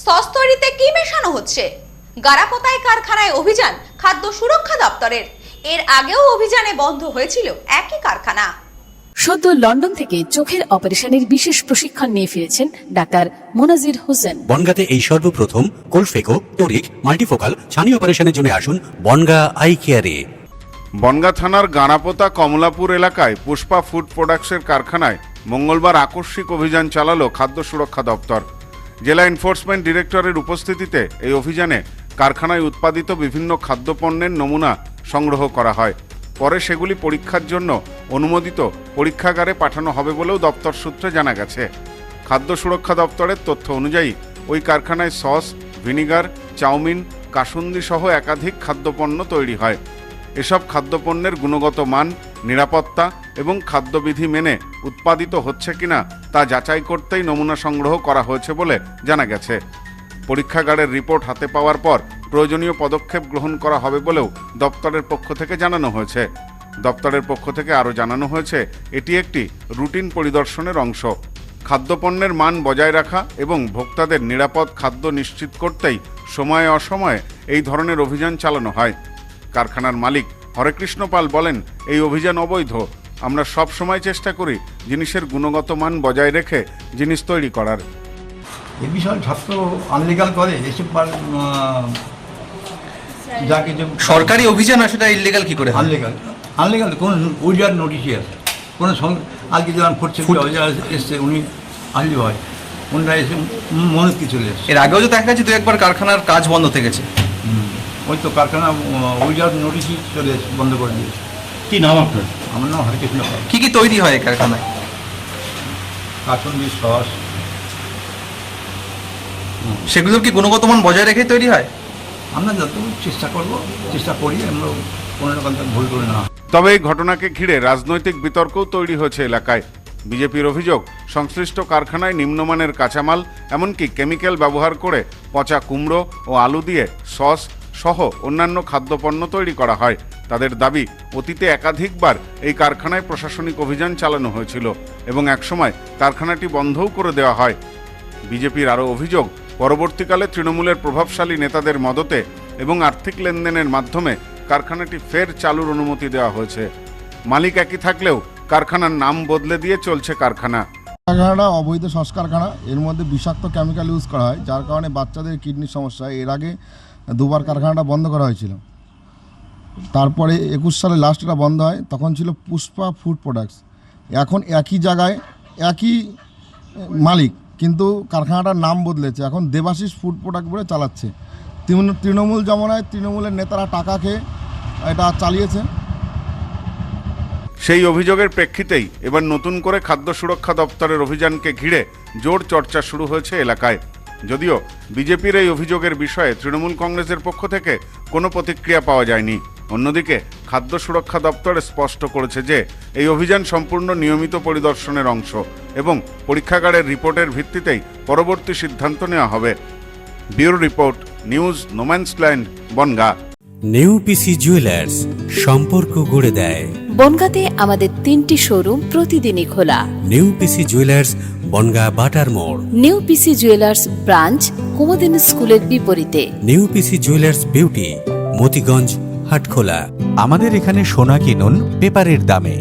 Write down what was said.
Sauce তৈরিতে কি মেশানো হচ্ছে? গারাপোতায় কারখানায় অভিযান খাদ্য সুরক্ষা দপ্তরের। এর আগেও অভিযানে বন্ধ হয়েছিল একই কারখানা। সদ্য লন্ডন থেকে চোখের অপারেশনের বিশেষ প্রশিক্ষণ নিয়ে ফিরেছেন ডাক্তার মোনাজির হোসেন। বনগাঁতে এই সর্বপ্রথম কোলফেকো, টোরিক, মাল্টিফোকাল ছানি অপারেশনের জন্য আসুন বনগাঁ আই কেয়ারে। বনগাঁ থানার গাঁড়াপোতা কমলাপুর এলাকায় পুষ্পা ফুড প্রোডাক্টসের কারখানায় মঙ্গলবার আকস্মিক অভিযান চালালো খাদ্য সুরক্ষা দপ্তর। জেলা এনফোর্সমেন্ট ডিরেক্টরের উপস্থিতিতে এই অভিযানে কারখানায় উৎপাদিত বিভিন্ন খাদ্যপণ্যের নমুনা সংগ্রহ করা হয়। পরে সেগুলি পরীক্ষার জন্য অনুমোদিত পরীক্ষাগারে পাঠানো হবে বলেও দপ্তর সূত্রে জানা গেছে। খাদ্য সুরক্ষা দপ্তরের তথ্য অনুযায়ী ওই কারখানায় সস, ভিনিগার, চাউমিন, কাসুন্দি সহ একাধিক খাদ্যপণ্য তৈরি হয়। এসব খাদ্যপণ্যের গুণগত মান, নিরাপত্তা এবং খাদ্যবিধি মেনে উৎপাদিত হচ্ছে কিনা তা যাচাই করতেই নমুনা সংগ্রহ করা হয়েছে বলে জানা গেছে। পরীক্ষাগারের রিপোর্ট হাতে পাওয়ার পর প্রয়োজনীয় পদক্ষেপ গ্রহণ করা হবে বলেও দপ্তরের পক্ষ থেকে জানানো হয়েছে। দপ্তরের পক্ষ থেকে আরও জানানো হয়েছে, এটি একটি রুটিন পরিদর্শনের অংশ। খাদ্যপণ্যের মান বজায় রাখা এবং ভোক্তাদের নিরাপদ খাদ্য নিশ্চিত করতেই সময়ে অসময়ে এই ধরনের অভিযান চালানো হয়। কারখানার মালিক হরেকৃষ্ণ পাল বলেন, এই অভিযান অবৈধ। আমরা সব সময় চেষ্টা করি জিনিসের গুণগত মান বজায় রেখে জিনিস তৈরি করার। এ বিষয়ে ছাত্র আনলিগাল করে এসব যা কিছু সরকারি অভিযান হয় সেটা ইললিগাল কি করে? আনলিগাল কোনো উইজার নোটিশই আছে কোনো আজকে যেমন ফুড এসছে উনি আনলি হয় ওনারা এসে মনোজকে চলে এসছে। এর আগেও তো দেখা গেছে দু একবার কারখানার কাজ বন্ধ থেকেছে। ওই তো কারখানা উইজার নোটিশই চলে এসে বন্ধ করে দিয়েছে। কি নাম আপনার? আমার নাম হরেকৃষ্ণ পাল। কি কি তৈরি হয় এই কারখানায়? কাসুন্দি, সস। সেগুলো কি গুণগত মান বজায় রেখে তৈরি হয়? আমরা যত চেষ্টা করি আমরা কোনো রকম ভুল করি না। তবে এই ঘটনাকে ঘিরে রাজনৈতিক বিতর্কও তৈরি হয়েছে এলাকায়। বিজেপির অভিযোগ, সংশ্লিষ্ট কারখানায় নিম্নমানের কাঁচামাল এমনকি কেমিক্যাল ব্যবহার করে পচা কুমড়ো ও আলু দিয়ে সস সহ অন্যান্য খাদ্যপণ্য তৈরি করা হয়। তাদের দাবি, অতীতে একাধিকবার এই কারখানায় প্রশাসনিক অভিযান চালানো হয়েছিল এবং একসময় কারখানাটি বন্ধও করে দেওয়া হয়। বিজেপির আরও অভিযোগ, পরবর্তীকালে তৃণমূলের প্রভাবশালী নেতাদের মদতে এবং আর্থিক লেনদেনের মাধ্যমে কারখানাটি ফের চালুর অনুমতি দেওয়া হয়েছে। মালিক একই থাকলেও কারখানার নাম বদলে দিয়ে চলছে কারখানা। কারখানাটা অবৈধ সস কারখানা। এর মধ্যে বিষাক্ত কেমিক্যাল ইউজ করা হয়, যার কারণে বাচ্চাদের কিডনির সমস্যা। এর আগে দুবার কারখানাটা বন্ধ করা হয়েছিল। তারপরে 21 সালে লাস্ট এটা বন্ধ হয়, তখন ছিল পুষ্পা ফুড প্রোডাক্টস। এখন একই জায়গায় একই মালিক, কিন্তু কারখানাটার নাম বদলেছে, এখন দেবাশিস ফুড প্রোডাক্ট বলে চালাচ্ছে। তৃণমূল যেমন হয়, তৃণমূলের নেতারা টাকা খেয়ে এটা চালিয়েছে। সেই অভিযোগের প্রেক্ষিতেই এবার নতুন করে খাদ্য সুরক্ষা দপ্তরের অভিযানকে ঘিরে জোর চর্চা শুরু হয়েছে এলাকায়। যদিও বিজেপির এই অভিযোগের বিষয়ে তৃণমূল কংগ্রেসের পক্ষ থেকে কোনো প্রতিক্রিয়া পাওয়া যায়নি। অন্যদিকে খাদ্য সুরক্ষা দপ্তর স্পষ্ট করেছে যে এই অভিযান সম্পূর্ণ নিয়মিত পরিদর্শনের অংশ এবং পরীক্ষাগারের রিপোর্টের ভিত্তিতেই পরবর্তী সিদ্ধান্ত নেওয়া হবে। Bureau report, news no man's land, Bongaon. New PC jewellers, সম্পর্ক গড়ে দেয়। বনগাঁতে আমাদের 3টি শোরুম প্রতিদিনই খোলা। নিউ পিসি জুয়েলার্স, বনগাঁ বাটার মোড়। নিউ পিসি জুয়েলার্স ব্রাঞ্চ কুমুদিন স্কুলের বিপরীতে। New PC jewellers beauty, Motiganj, Hatkhola. আমাদের এখানে সোনা কিনুন পেপারের দামে।